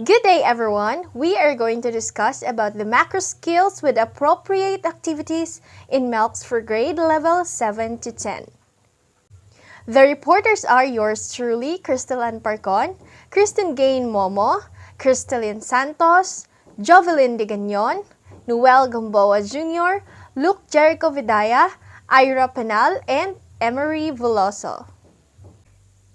Good day everyone! We are going to discuss about the macro skills with appropriate activities in MELS for grade level 7 to 10. The reporters are yours truly, Crystal Ann Parcon, Kristen Gain Momo, Crystalline Santos, Jovelyn De Gagnon, Noel Gamboa Jr., Luke Jericho Vidaya, Ira Penal, and Emery Veloso.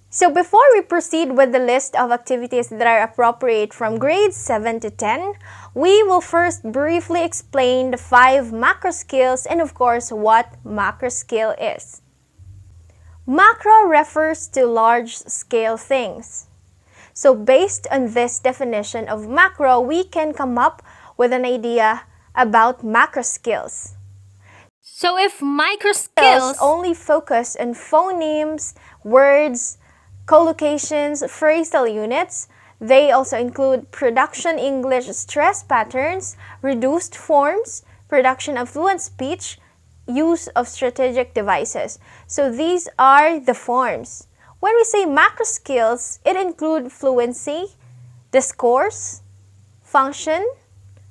So before we proceed with the list of activities that are appropriate from grades 7 to 10, we will first briefly explain the 5 macro skills and of course what macro skill is. Macro refers to large-scale things. So based on this definition of macro, we can come up with an idea about macro skills. So if micro skills only focus on phonemes, words, collocations, phrasal units, they also include production English stress patterns, reduced forms, production of fluent speech, use of strategic devices. So these are the forms. When we say macro skills, it includes fluency, discourse, function,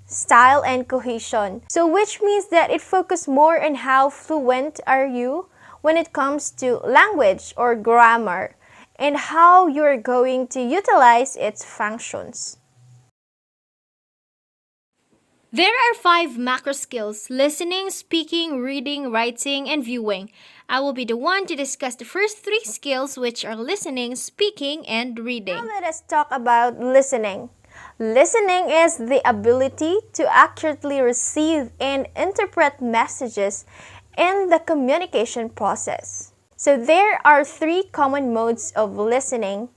style, and cohesion. So which means that it focuses more on how fluent are you when it comes to language or grammar, and how you're going to utilize its functions. There are 5 macro skills: listening, speaking, reading, writing, and viewing. I will be the one to discuss the first 3 skills, which are listening, speaking, and reading. Now let us talk about listening. Listening is the ability to accurately receive and interpret messages in the communication process. So there are 3 common modes of listening: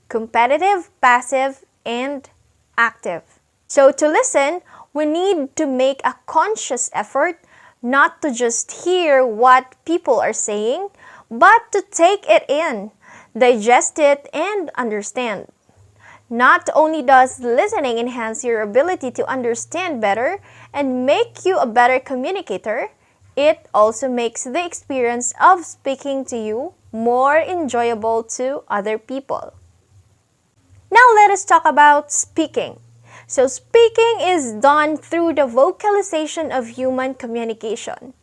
competitive, passive, and active. So to listen, we need to make a conscious effort not to just hear what people are saying, but to take it in, digest it, and understand. Not only does listening enhance your ability to understand better and make you a better communicator, it also makes the experience of speaking to you more enjoyable to other people. Now let us talk about speaking. So speaking is done through the vocalization of human communication.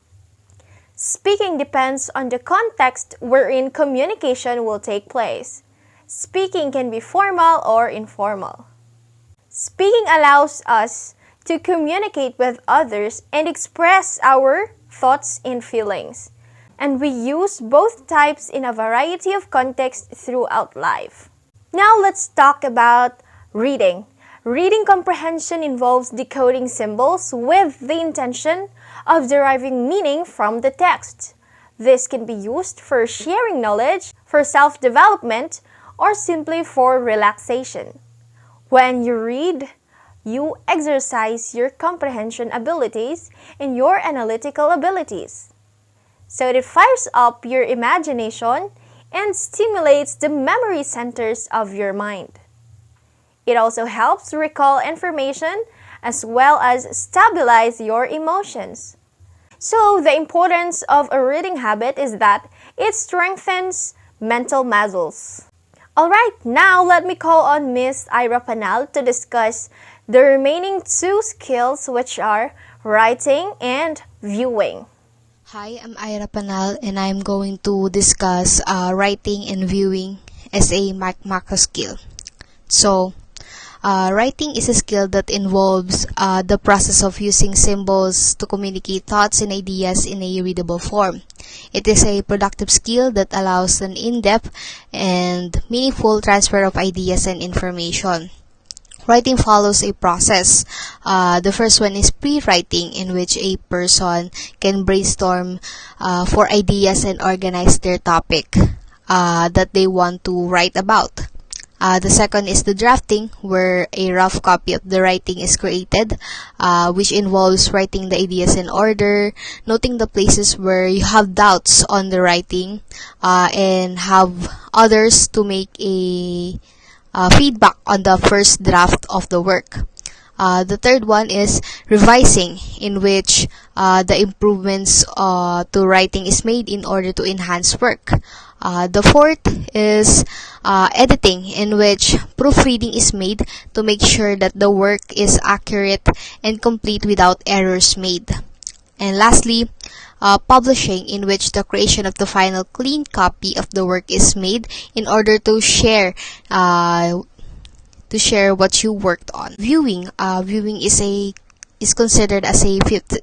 Speaking depends on the context wherein communication will take place. Speaking can be formal or informal. Speaking allows us to communicate with others and express our thoughts and feelings. And we use both types in a variety of contexts throughout life. Now let's talk about reading. Reading comprehension involves decoding symbols with the intention of deriving meaning from the text. This can be used for sharing knowledge, for self-development, or simply for relaxation. When you read, you exercise your comprehension abilities and your analytical abilities. So it fires up your imagination and stimulates the memory centers of your mind. It also helps recall information as well as stabilize your emotions. So the importance of a reading habit is that it strengthens mental muscles. Alright, now let me call on Miss Ira Penal to discuss the remaining 2 skills, which are writing and viewing. Hi, I'm Ira Penal and I'm going to discuss writing and viewing as a macro skill. So, writing is a skill that involves the process of using symbols to communicate thoughts and ideas in a readable form. It is a productive skill that allows an in-depth and meaningful transfer of ideas and information. Writing follows a process. The first one is pre-writing, in which a person can brainstorm for ideas and organize their topic that they want to write about. The second is the drafting, where a rough copy of the writing is created, which involves writing the ideas in order, noting the places where you have doubts on the writing, and have others to make a feedback on the first draft of the work. The third one is revising, in which the improvements to writing is made in order to enhance work. The fourth is editing, in which proofreading is made to make sure that the work is accurate and complete without errors made. And lastly, publishing, in which the creation of the final clean copy of the work is made in order to share what you worked on. Viewing is considered as a fifth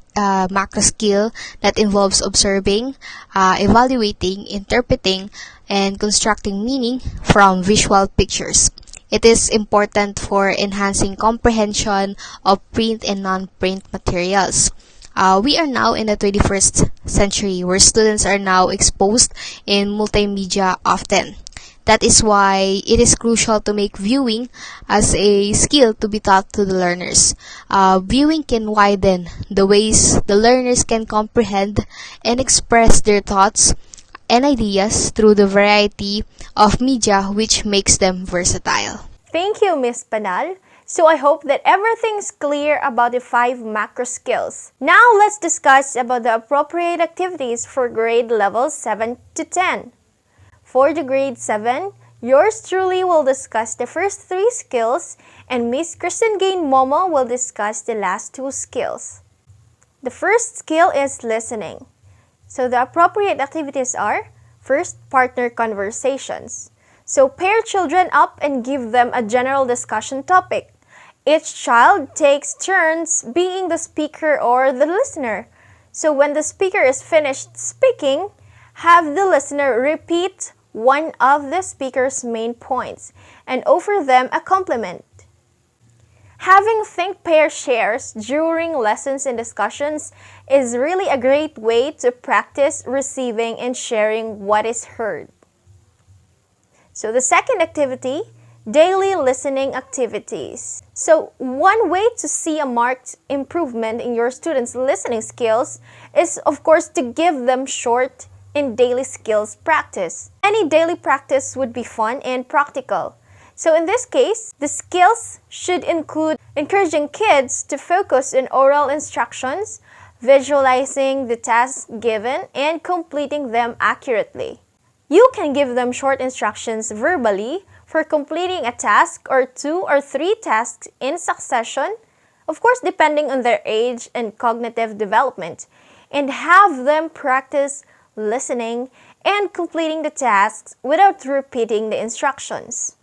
macro skill that involves observing, evaluating, interpreting, and constructing meaning from visual pictures. It is important for enhancing comprehension of print and non-print materials. We are now in the 21st century, where students are now exposed in multimedia often. That is why it is crucial to make viewing as a skill to be taught to the learners. Viewing can widen the ways the learners can comprehend and express their thoughts and ideas through the variety of media, which makes them versatile. Thank you, Ms. Panal. So I hope that everything's clear about the 5 macro skills. Now let's discuss about the appropriate activities for grade levels 7 to 10. For the grade 7, yours truly will discuss the first 3 skills, and Miss Kristen Gain Momo will discuss the last 2 skills. The first skill is listening. So the appropriate activities are: first, partner conversations. So pair children up and give them a general discussion topic. Each child takes turns being the speaker or the listener. So when the speaker is finished speaking, have the listener repeat one of the speaker's main points and offer them a compliment. Having think pair shares during lessons and discussions is really a great way to practice receiving and sharing what is heard. So the second activity, daily listening activities. So one way to see a marked improvement in your students' listening skills is, of course, to give them short and daily skills practice. Any daily practice would be fun and practical. So in this case, the skills should include encouraging kids to focus on oral instructions, visualizing the tasks given, and completing them accurately. You can give them short instructions verbally for completing a task or 2 or 3 tasks in succession, of course depending on their age and cognitive development, and have them practice listening and completing the tasks without repeating the instructions.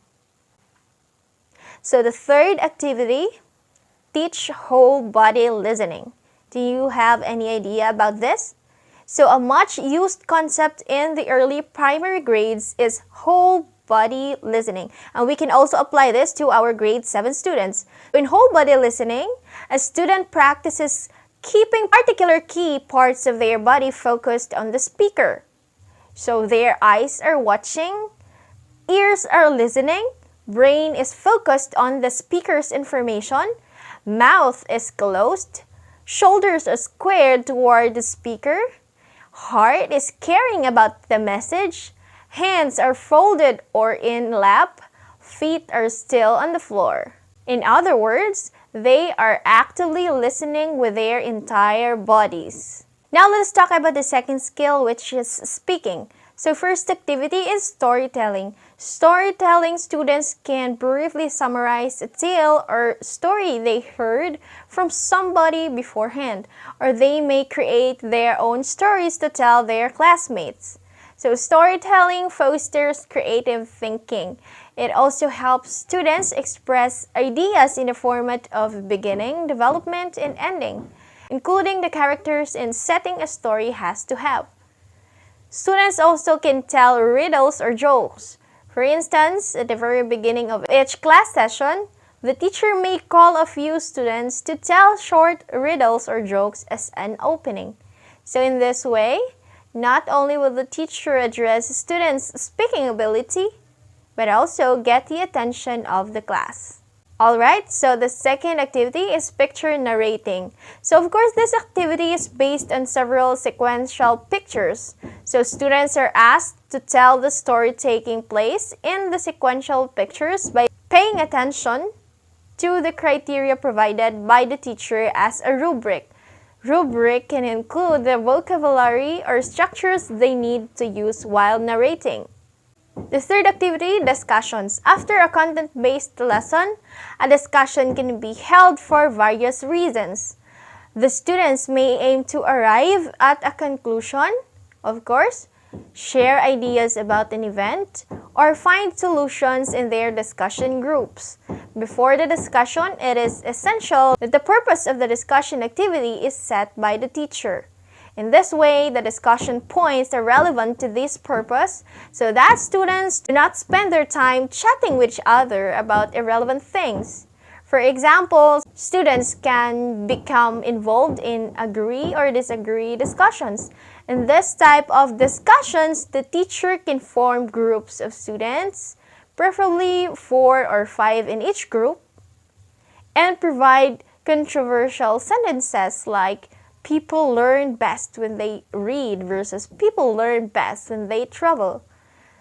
So the third activity, teach whole body listening. Do you have any idea about this? So a much used concept in the early primary grades is whole body listening, and we can also apply this to our grade 7 students. In whole body listening, a student practices keeping particular key parts of their body focused on the speaker. So their eyes are watching, ears are listening, brain is focused on the speaker's information, mouth is closed, shoulders are squared toward the speaker, heart is caring about the message, hands are folded or in lap, feet are still on the floor. In other words, they are actively listening with their entire bodies. Now let's talk about the second skill, which is speaking. So first activity is storytelling. Storytelling students can briefly summarize a tale or story they heard from somebody beforehand, or they may create their own stories to tell their classmates. So storytelling fosters creative thinking. It also helps students express ideas in the format of beginning, development, and ending, including the characters and setting a story has to have. Students also can tell riddles or jokes. For instance, at the very beginning of each class session, the teacher may call a few students to tell short riddles or jokes as an opening. So in this way, not only will the teacher address students' speaking ability, but also get the attention of the class. Alright, so the second activity is picture narrating. So of course, this activity is based on several sequential pictures. So students are asked to tell the story taking place in the sequential pictures by paying attention to the criteria provided by the teacher as a rubric. Rubric can include the vocabulary or structures they need to use while narrating. The third activity, discussions. After a content-based lesson, a discussion can be held for various reasons. The students may aim to arrive at a conclusion, of course, share ideas about an event, or find solutions in their discussion groups. Before the discussion, it is essential that the purpose of the discussion activity is set by the teacher. In this way, the discussion points are relevant to this purpose so that students do not spend their time chatting with each other about irrelevant things. For example, students can become involved in agree or disagree discussions. In this type of discussions, the teacher can form groups of students, preferably 4 or 5 in each group, and provide controversial sentences like people learn best when they read versus people learn best when they travel.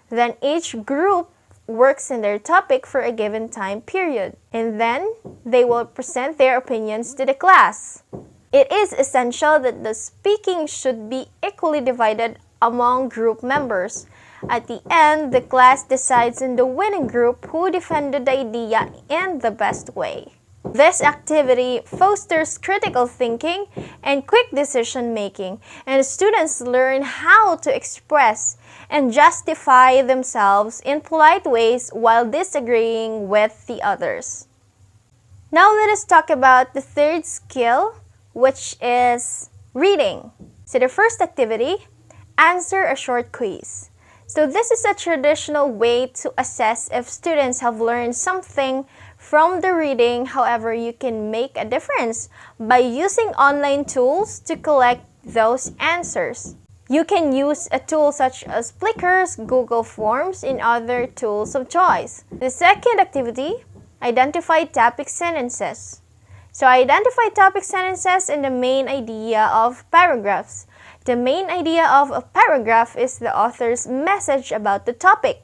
Then each group works in their topic for a given time period, and then they will present their opinions to the class. It is essential that the speaking should be equally divided among group members. At the end, the class decides on the winning group who defended the idea in the best way. This activity fosters critical thinking and quick decision making, and students learn how to express and justify themselves in polite ways while disagreeing with the others. Now let us talk about the third skill, which is reading. So the first activity, answer a short quiz. So this is a traditional way to assess if students have learned something from the reading. However, you can make a difference by using online tools to collect those answers. You can use a tool such as Plickers, Google Forms, and other tools of choice. The second activity, identify topic sentences. So identify topic sentences and the main idea of paragraphs. The main idea of a paragraph is the author's message about the topic.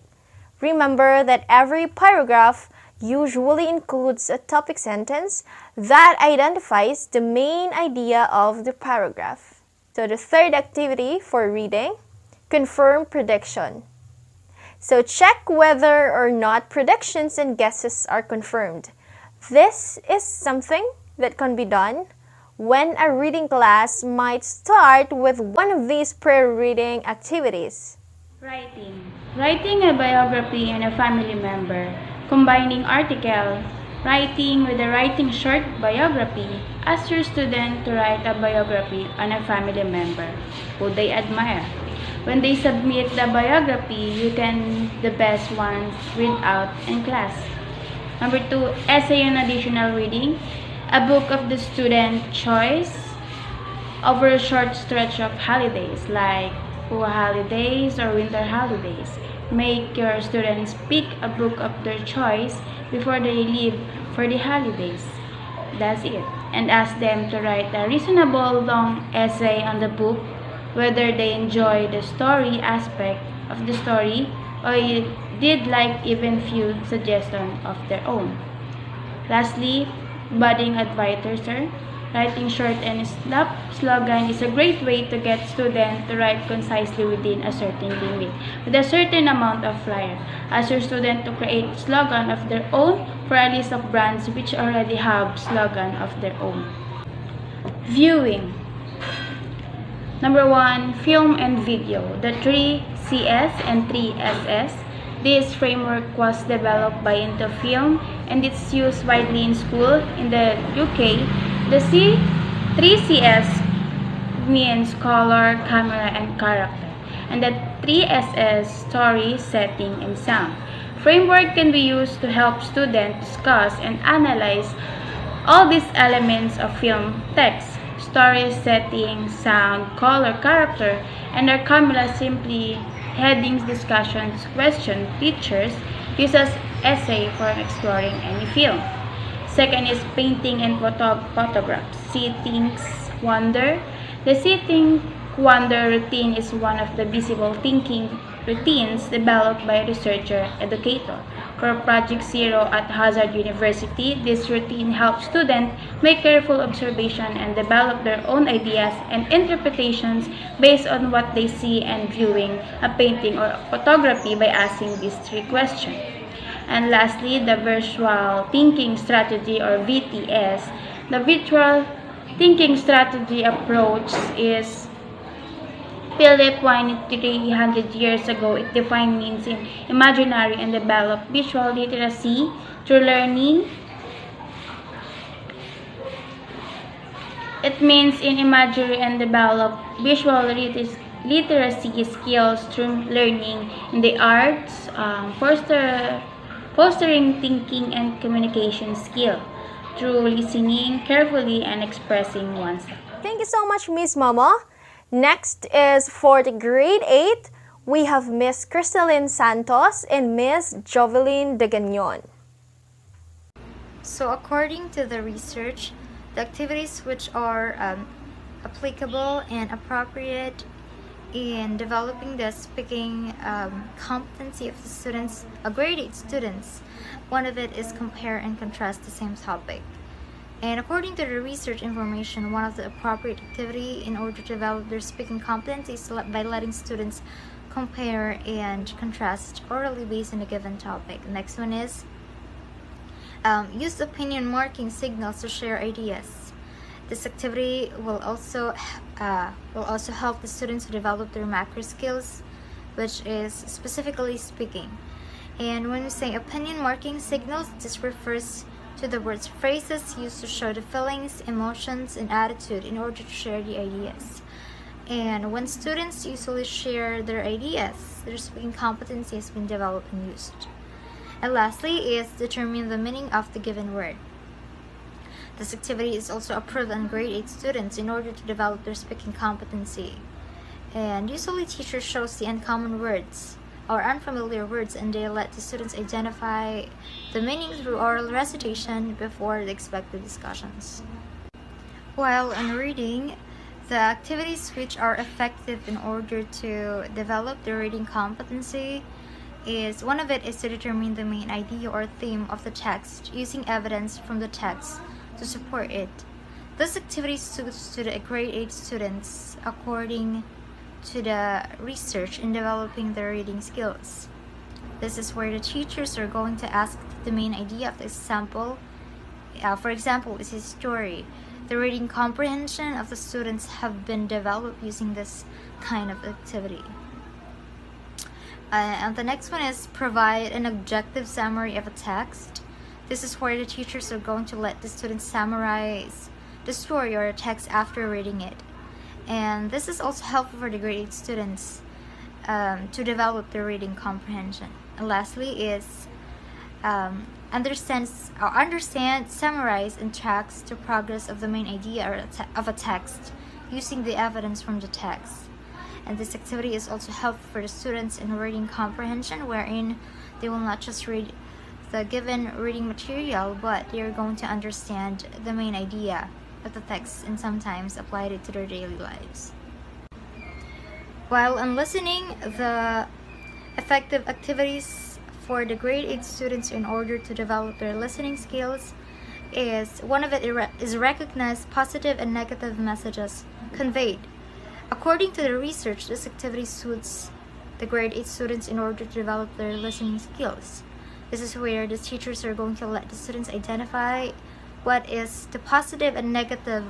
Remember that every paragraph usually includes a topic sentence that identifies the main idea of the paragraph. So the third activity for reading, confirm prediction. So check whether or not predictions and guesses are confirmed. This is something that can be done when a reading class might start with one of these pre-reading activities. Writing. Writing a biography on a family member, combining article, writing with a writing short biography. Ask your student to write a biography on a family member who they admire. When they submit the biography, you can the best ones read out in class. Number 2, essay on additional reading. A book of the student choice over a short stretch of holidays like school holidays or winter holidays. Make your students pick a book of their choice before they leave for the holidays. That's it. And ask them to write a reasonable long essay on the book, whether they enjoy the story aspect of the story or did like even few suggestions of their own. Lastly, budding advisor. Writing short and snap slogan is a great way to get students to write concisely within a certain limit, with a certain amount of flyer. Ask your student to create slogan of their own for a list of brands which already have slogan of their own. Viewing. Number 1, film and video. The 3CS and 3SS. This framework was developed by Into Film and it's used widely in school in the UK. The 3CS means color, camera, and character, and the 3SS story, setting, and sound. Framework can be used to help students discuss and analyze all these elements of film text, story, setting, sound, color, character, and our camera simply headings, discussions, question, pictures, use as essay for exploring any film. Second is painting and photographs. Settings wonder. The sitting wonder routine is one of the visible thinking routines developed by a researcher educator For Project Zero at Hazard University, this routine helps students make careful observation and develop their own ideas and interpretations based on what they see and viewing a painting or photography by asking these three questions. And lastly, the Visual Thinking Strategy or VTS. The Visual Thinking Strategy approach is Philip coined 300 years ago. It defined means in imaginary and developed visual literacy through learning. It means in imagery and develop visual literacy skills through learning in the arts, fostering thinking and communication skill through listening carefully and expressing oneself. Thank you so much, Miss Mama. Next is for the grade 8, we have Miss Crystalline Santos and Miss Joveline De Gagnon. So according to the research, the activities which are applicable and appropriate in developing the speaking competency of the students, grade 8 students, one of it is compare and contrast the same topic. And according to the research information, one of the appropriate activity in order to develop their speaking competency is by letting students compare and contrast orally based on a given topic. Next one is use opinion marking signals to share ideas. This activity will also help the students to develop their macro skills, which is specifically speaking. And when we say opinion marking signals, this refers to the words phrases used to show the feelings, emotions, and attitude in order to share the ideas. And when students usually share their ideas, their speaking competency has been developed and used. And lastly is determine the meaning of the given word. This activity is also approved on grade 8 students in order to develop their speaking competency. And usually teachers shows the uncommon words or unfamiliar words, and they let the students identify the meaning through oral recitation before the expected discussions. While in reading, the activities which are effective in order to develop the reading competency is one of it is to determine the main idea or theme of the text using evidence from the text to support it. This activity suits to the grade 8 students according to the research in developing their reading skills. This is where the teachers are going to ask the main idea of the example. For example, this is story. The reading comprehension of the students have been developed using this kind of activity. And the next one is provide an objective summary of a text. This is where the teachers are going to let the students summarize the story or a text after reading it. And this is also helpful for the grade 8 students to develop their reading comprehension. And lastly is understand, summarize, and tracks the progress of the main idea of a text using the evidence from the text. And this activity is also helpful for the students in reading comprehension, wherein they will not just read the given reading material, but they are going to understand the main idea of the text and sometimes apply it to their daily lives. While on listening, the effective activities for the grade 8 students in order to develop their listening skills is one of it is recognize positive and negative messages conveyed. According to the research, this activity suits the grade 8 students in order to develop their listening skills. This is where the teachers are going to let the students identify what is the positive and negative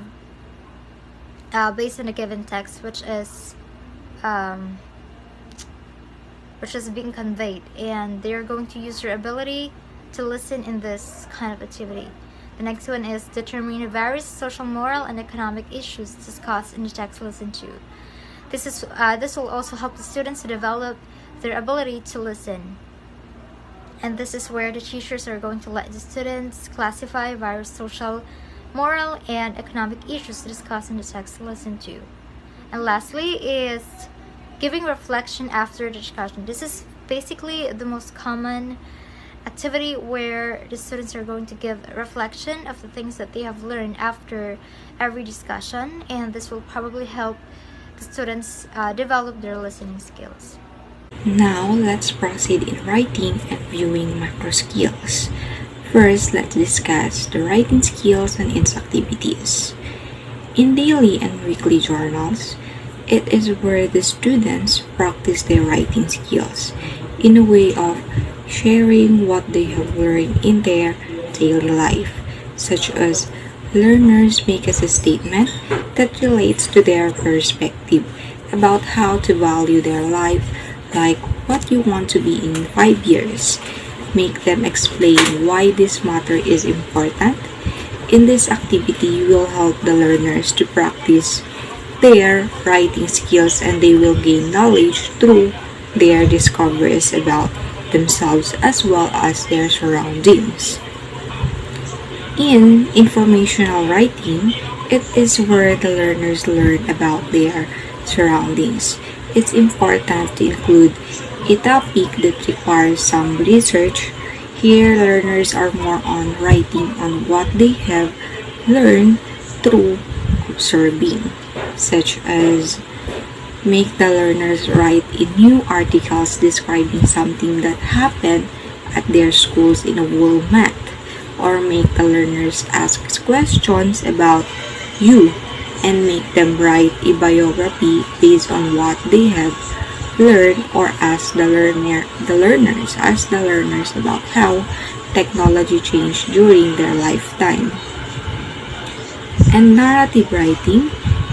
based on a given text, which is being conveyed, and they are going to use their ability to listen in this kind of activity. The next one is determine various social, moral, and economic issues discussed in the text listened to. This will also help the students to develop their ability to listen. And this is where the teachers are going to let the students classify various social, moral, and economic issues discussed in the text listened to. And lastly is giving reflection after the discussion. This is basically the most common activity where the students are going to give reflection of the things that they have learned after every discussion, and this will probably help the students develop their listening skills. Now, let's proceed in writing and viewing macro skills. First, let's discuss the writing skills and its activities. In daily and weekly journals, it is where the students practice their writing skills in a way of sharing what they have learned in their daily life, such as learners make us a statement that relates to their perspective about how to value their life, like what you want to be in 5 years. Make them explain why this matter is important. In this activity, you will help the learners to practice their writing skills and they will gain knowledge through their discoveries about themselves as well as their surroundings. In informational writing, it is where the learners learn about their surroundings. It's important to include a topic that requires some research. Here, learners are more on writing on what they have learned through observing, such as make the learners write in new articles describing something that happened at their schools in a wall mat, or make the learners ask questions about you and make them write a biography based on what they have learned, or ask the learners about how technology changed during their lifetime. And narrative writing,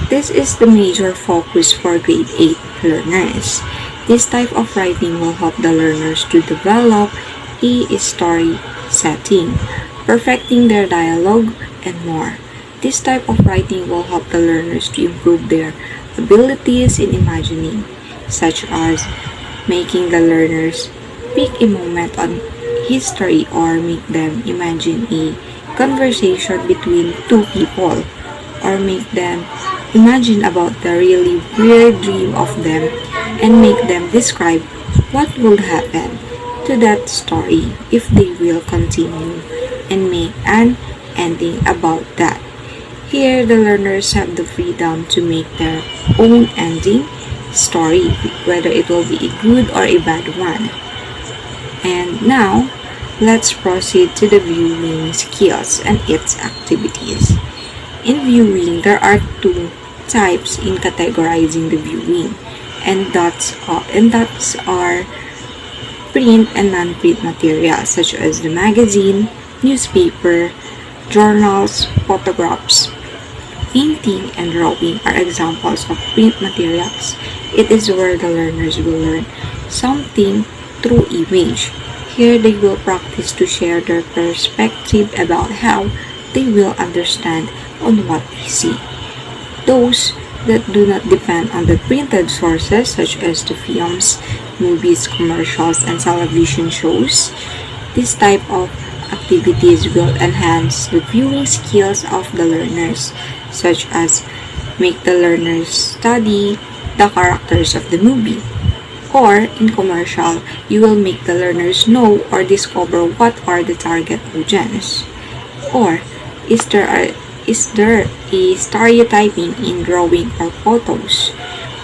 this is the major focus for grade 8 learners. This type of writing will help the learners to develop a story setting, perfecting their dialogue, and more. This type of writing will help the learners to improve their abilities in imagining, such as making the learners pick a moment on history or make them imagine a conversation between two people, or make them imagine about the really weird dream of them and make them describe what would happen to that story if they will continue and make an ending about that. Here, the learners have the freedom to make their own ending story, whether it will be a good or a bad one. And now, let's proceed to the viewing skills and its activities. In viewing, there are two types in categorizing the viewing, and that's are print and non-print materials such as the magazine, newspaper, journals, photographs. Painting and drawing are examples of print materials. It is where the learners will learn something through image. Here they will practice to share their perspective about how they will understand on what they see. Those that do not depend on the printed sources such as the films, movies, commercials, and television shows, this type of activities will enhance the viewing skills of the learners, such as make the learners study the characters of the movie. Or in commercial, you will make the learners know or discover what are the target audience. Or is there a, is there a stereotyping in drawing or photos?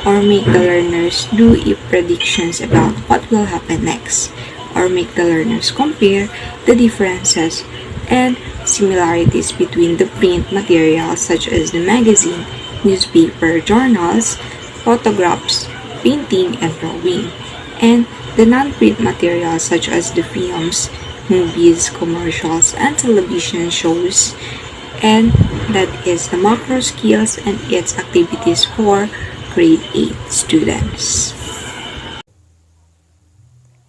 Or make the learners do a predictions about what will happen next. Or make the learners compare the differences and similarities between the print materials such as the magazine, newspaper, journals, photographs, painting, and drawing, and the non-print materials such as the films, movies, commercials, and television shows. And that is the macro skills and its activities for grade 8 students.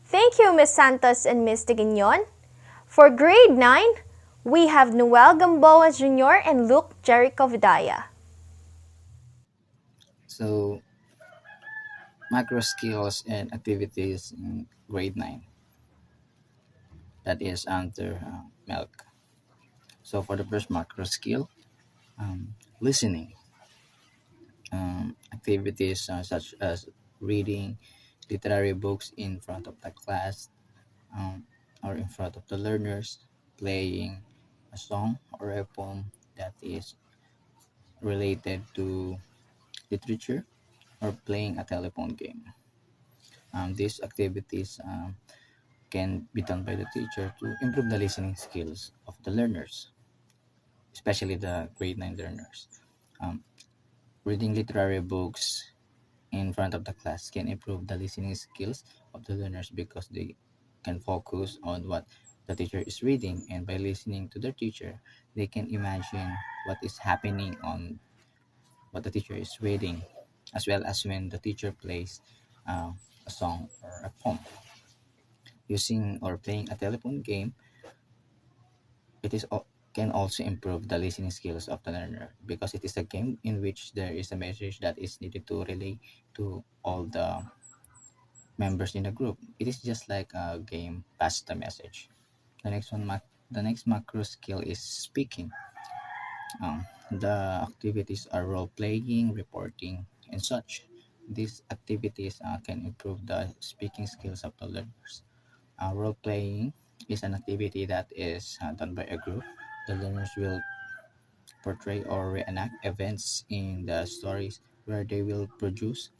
Thank you, Ms. Santos and Ms. Tigignon. For grade 9, we have Noel Gamboa Jr. and Luke Jericho Vidaya. So, macro skills and activities in grade 9, that is under milk. So, for the first macro skill, listening, activities such as reading literary books in front of the class, um, or in front of the learners, playing a song or a poem that is related to literature, or playing a telephone game. These activities can be done by the teacher to improve the listening skills of the learners, especially the grade 9 learners. Um, Reading literary books in front of the class can improve the listening skills of the learners because they can focus on what the teacher is reading, and by listening to their teacher they can imagine what is happening on what the teacher is reading, as well as when the teacher plays uh, a song or a poem. Using or playing a telephone game, can also improve the listening skills of the learner because it is a game in which there is a message that is needed to relay to all the members in the group. It is just like a game pass the message. The next macro skill is speaking. The activities are role playing, reporting, and such. These activities can improve the speaking skills of the learners. Role playing is an activity that is done by a group. The learners will portray or reenact events in the stories where they will produce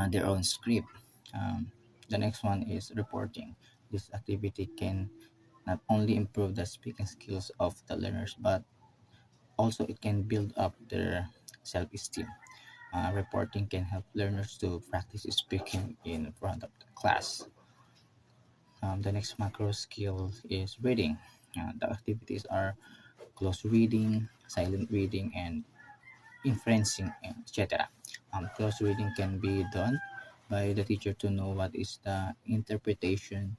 their own script. Um, the next one is reporting. This activity can not only improve the speaking skills of the learners, but also it can build up their self-esteem. Reporting can help learners to practice speaking in front of the class. The next macro skill is reading. The activities are close reading, silent reading, and inferencing, etc. Close reading can be done by the teacher to know what is the interpretation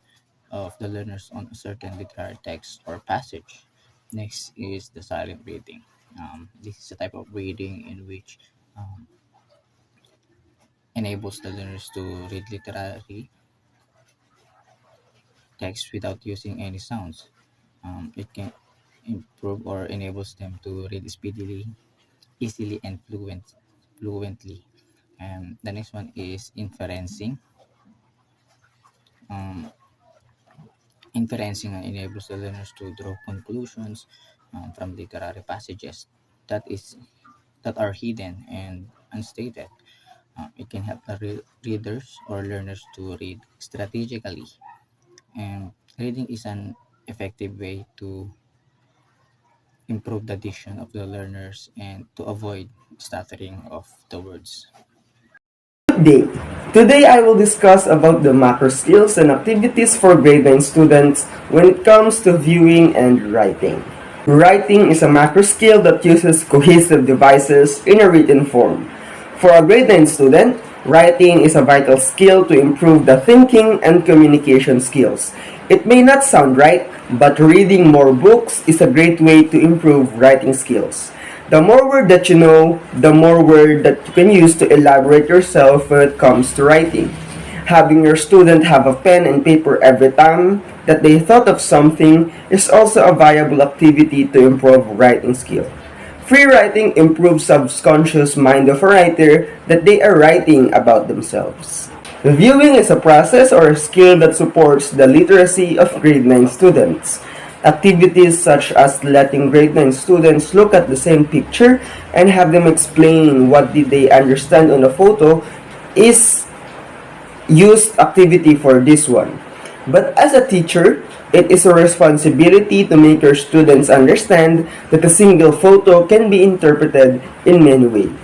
of the learners on a certain literary text or passage. Next is the silent reading. This is a type of reading in which um, enables the learners to read literary text without using any sounds. It can improve or enables them to read speedily, easily, and fluently. The next one is inferencing. Um, Inferencing enables the learners to draw conclusions from literary passages that is that are hidden and unstated. It can help the readers or learners to read strategically. And reading is an effective way to improve the diction of the learners and to avoid stuttering of the words. Good day. Today I will discuss about the macro skills and activities for grade 9 students when it comes to viewing and writing. Writing is a macro skill that uses cohesive devices in a written form. For a grade 9 student, writing is a vital skill to improve the thinking and communication skills. It may not sound right, but reading more books is a great way to improve writing skills. The more word that you know, the more word that you can use to elaborate yourself when it comes to writing. Having your student have a pen and paper every time that they thought of something is also a viable activity to improve writing skill. Free writing improves subconscious mind of a writer that they are writing about themselves. Viewing is a process or a skill that supports the literacy of grade 9 students. Activities such as letting grade 9 students look at the same picture and have them explain what did they understand on the photo is used activity for this one. But as a teacher, it is a responsibility to make your students understand that a single photo can be interpreted in many ways.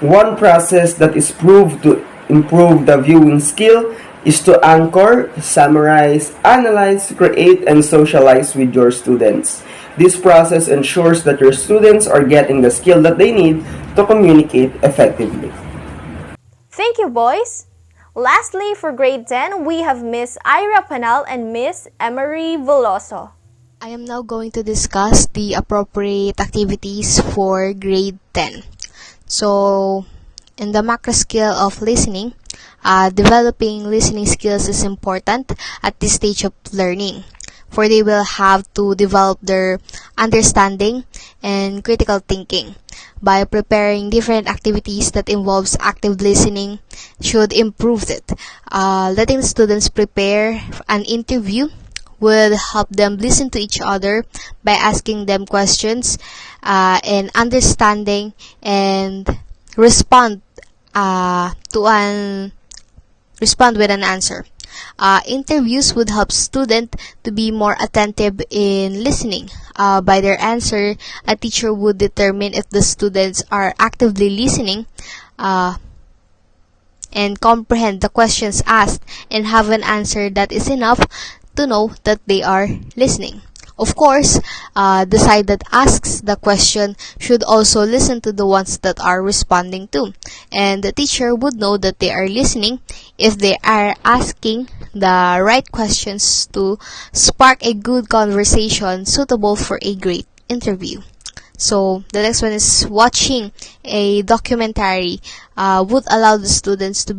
One process that is proved to improve the viewing skill is to anchor, summarize, analyze, create, and socialize with your students. This process ensures that your students are getting the skill that they need to communicate effectively. Thank you, boys. Lastly, for grade 10, we have Miss Ira Panal and Miss Emery Veloso. I am now going to discuss the appropriate activities for grade 10. So, in the macro skill of listening, developing listening skills is important at this stage of learning, for they will have to develop their understanding and critical thinking. By preparing different activities that involves active listening should improve it. Letting the students prepare an interview will help them listen to each other by asking them questions and understanding and respond to an respond with an answer. Interviews would help students to be more attentive in listening. By their answer, a teacher would determine if the students are actively listening and comprehend the questions asked and have an answer that is enough to know that they are listening. Of course, the side that asks the question should also listen to the ones that are responding to. And the teacher would know that they are listening if they are asking the right questions to spark a good conversation suitable for a great interview. So the next one is watching a documentary would allow the students to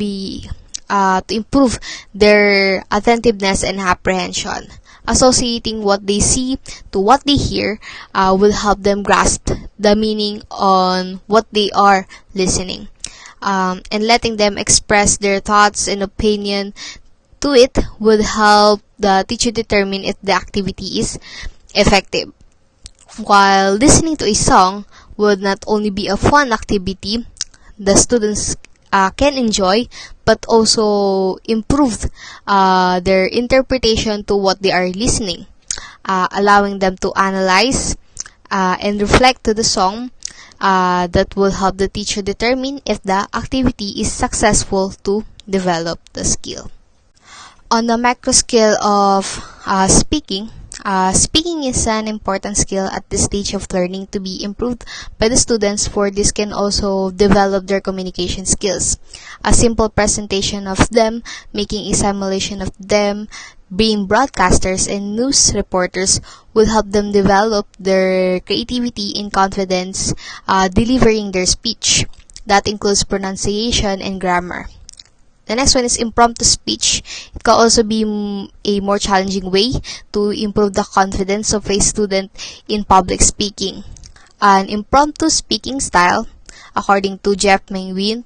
improve their attentiveness and apprehension. Associating what they see to what they hear will help them grasp the meaning on what they are listening. And letting them express their thoughts and opinion to it would help the teacher determine if the activity is effective. While listening to a song would not only be a fun activity the students can enjoy, but also improve their interpretation to what they are listening, allowing them to analyze and reflect to the song that will help the teacher determine if the activity is successful to develop the skill. On the macro skill of speaking, speaking is an important skill at this stage of learning to be improved by the students, for this can also develop their communication skills. A simple presentation of them, making a simulation of them being broadcasters and news reporters will help them develop their creativity and confidence delivering their speech. That includes pronunciation and grammar. The next one is impromptu speech. It can also be a more challenging way to improve the confidence of a student in public speaking. An impromptu speaking style, according to Jeff Mengwin,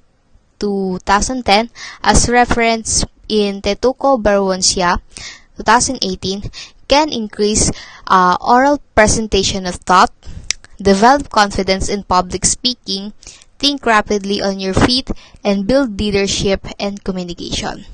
2010, as referenced in Tetuko Barwonsia, 2018, can increase oral presentation of thought, develop confidence in public speaking, think rapidly on your feet, and build leadership and communication.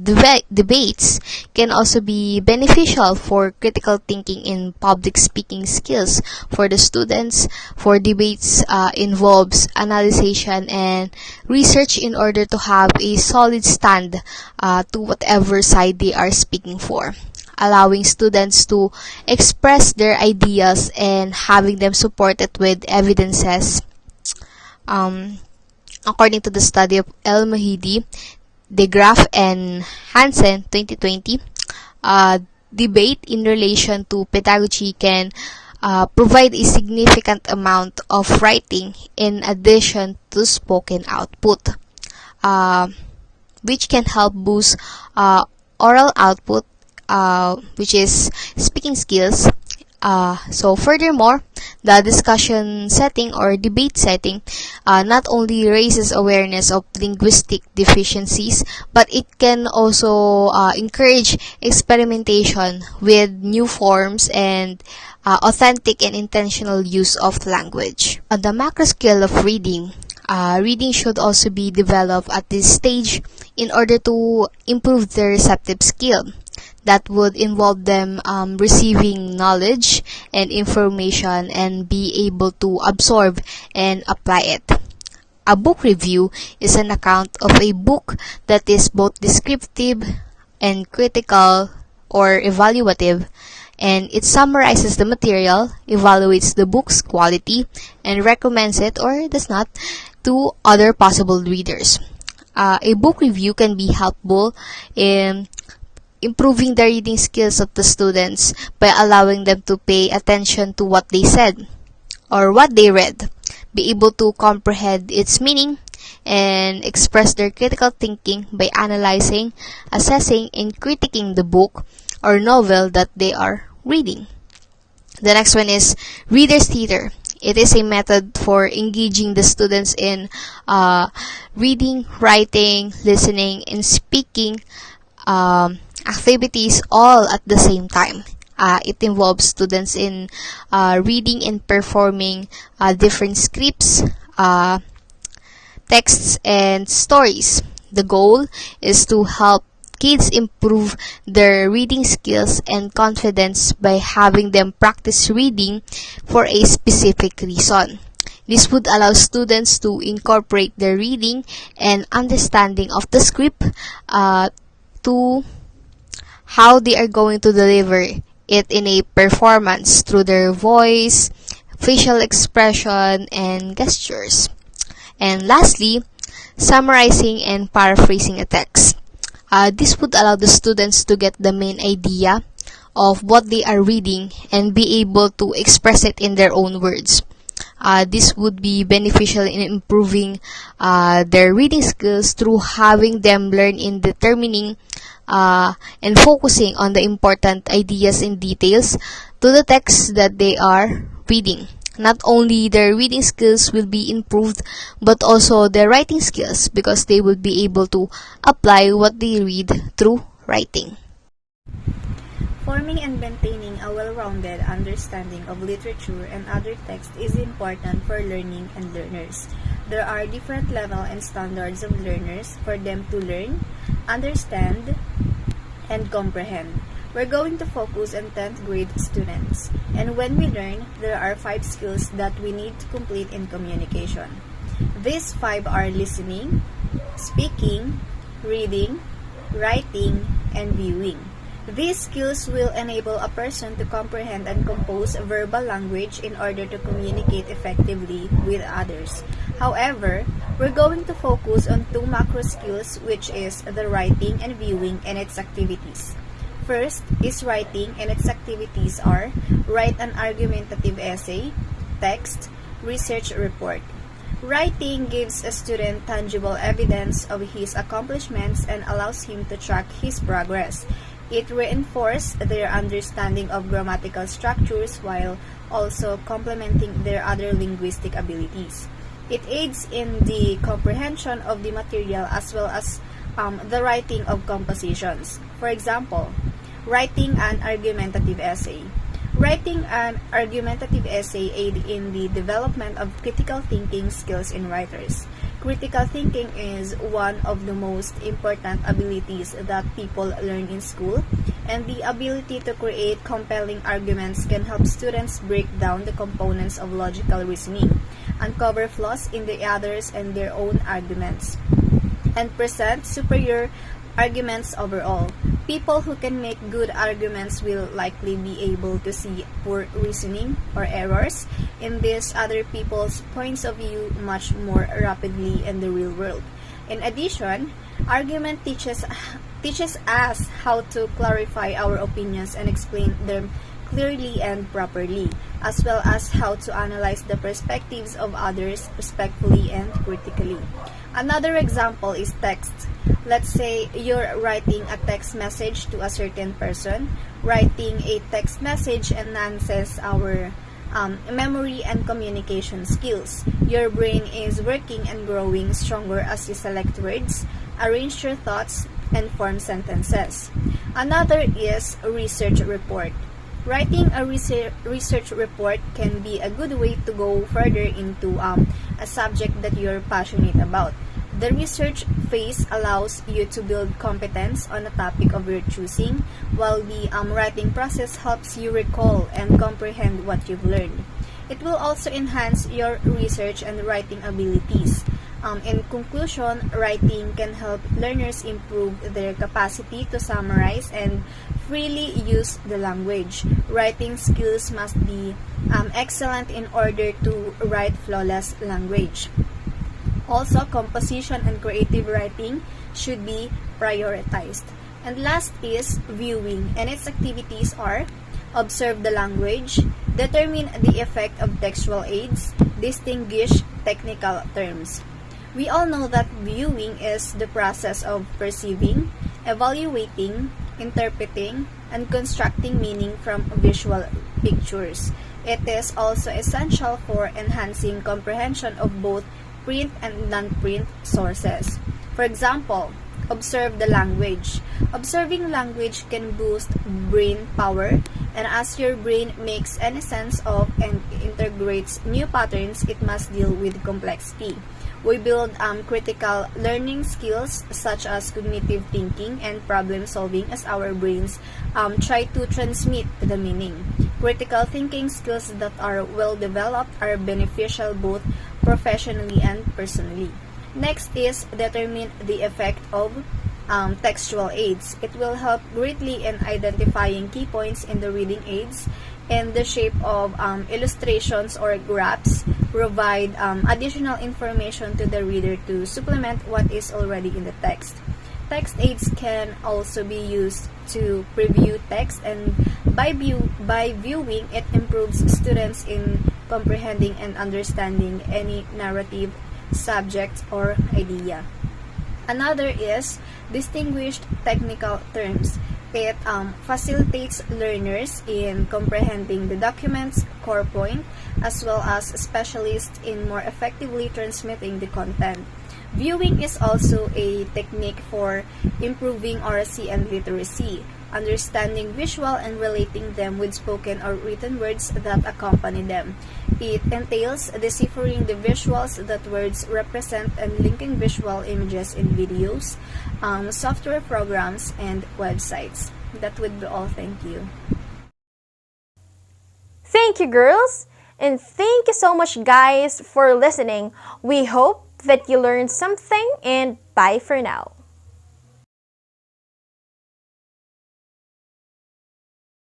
Debates can also be beneficial for critical thinking in public speaking skills for the students. For debates involves analysis and research in order to have a solid stand to whatever side they are speaking for, allowing students to express their ideas and having them supported with evidences. According to the study of El Mahidi, DeGraff and Hansen 2020, debate in relation to pedagogy can provide a significant amount of writing in addition to spoken output, which can help boost oral output, which is speaking skills. So furthermore, the discussion setting or debate setting not only raises awareness of linguistic deficiencies, but it can also encourage experimentation with new forms and authentic and intentional use of language. On the macro skill of reading, reading should also be developed at this stage in order to improve their receptive skill. That would involve them receiving knowledge and information and be able to absorb and apply it. A book review is an account of a book that is both descriptive and critical or evaluative, and it summarizes the material, evaluates the book's quality, and recommends it or does not to other possible readers. A book review can be helpful in improving the reading skills of the students by allowing them to pay attention to what they said or what they read, be able to comprehend its meaning, and express their critical thinking by analyzing, assessing, and critiquing the book or novel that they are reading. The next one is Reader's Theater. It is a method for engaging the students in reading, writing, listening, and speaking activities all at the same time. It involves students in reading and performing different scripts, texts, and stories. The goal is to help kids improve their reading skills and confidence by having them practice reading for a specific reason. This would allow students to incorporate their reading and understanding of the script to how they are going to deliver it in a performance through their voice, facial expression, and gestures. And lastly, summarizing and paraphrasing a text. This would allow the students to get the main idea of what they are reading and be able to express it in their own words. This would be beneficial in improving their reading skills through having them learn in determining and focusing on the important ideas and details to the text that they are reading. Not only their reading skills will be improved, but also their writing skills, because they will be able to apply what they read through writing. Forming and maintaining a well-rounded understanding of literature and other texts is important for learning and learners. There are different levels and standards of learners for them to learn, understand, and comprehend. We're going to focus on 10th grade students. And when we learn, there are 5 skills that we need to complete in communication. These 5 are listening, speaking, reading, writing, and viewing. These skills will enable a person to comprehend and compose verbal language in order to communicate effectively with others. However, we're going to focus on 2 macro skills, which is the writing and viewing and its activities. First is writing, and its activities are write an argumentative essay, text, research report. Writing gives a student tangible evidence of his accomplishments and allows him to track his progress. It reinforces their understanding of grammatical structures while also complementing their other linguistic abilities. It aids in the comprehension of the material as well as the writing of compositions. For example, writing an argumentative essay. Writing an argumentative essay aids in the development of critical thinking skills in writers. Critical thinking is one of the most important abilities that people learn in school, and the ability to create compelling arguments can help students break down the components of logical reasoning, uncover flaws in the others and their own arguments, and present superior arguments overall. People who can make good arguments will likely be able to see poor reasoning or errors in these other people's points of view much more rapidly in the real world. In addition, argument teaches us how to clarify our opinions and explain them clearly and properly, as well as how to analyze the perspectives of others respectfully and critically. Another example is text. Let's say you're writing a text message to a certain person. Writing a text message enhances our memory and communication skills. Your brain is working and growing stronger as you select words, arrange your thoughts, and form sentences. Another is research report. Writing a research report can be a good way to go further into a subject that you're passionate about. The research phase allows you to build competence on a topic of your choosing, while the writing process helps you recall and comprehend what you've learned. It will also enhance your research and writing abilities. In conclusion, writing can help learners improve their capacity to summarize and freely use the language. Writing skills must be excellent in order to write flawless language. Also, composition and creative writing should be prioritized. And last is viewing, and its activities are observe the language, determine the effect of textual aids, distinguish technical terms. We all know that viewing is the process of perceiving, evaluating, interpreting, and constructing meaning from visual pictures. It is also essential for enhancing comprehension of both print and non-print sources. For example, observe the language. Observing language can boost brain power, and as your brain makes any sense of and integrates new patterns, it must deal with complexity. We build critical learning skills such as cognitive thinking and problem solving as our brains try to transmit the meaning. Critical thinking skills that are well developed are beneficial both professionally and personally. Next is determine the effect of textual aids. It will help greatly in identifying key points in the reading aids and the shape of illustrations or graphs provide additional information to the reader to supplement what is already in the text. Text aids can also be used to preview text, and by viewing it improves students in comprehending and understanding any narrative, subject, or idea. Another is distinguished technical terms. It facilitates learners in comprehending the document's core point as well as specialists in more effectively transmitting the content. Viewing is also a technique for improving oracy and literacy, understanding visual and relating them with spoken or written words that accompany them. It entails deciphering the visuals that words represent and linking visual images in videos, software programs, and websites. That would be all. Thank you. Thank you, girls! And thank you so much, guys, for listening. We hope that you learned something, and bye for now.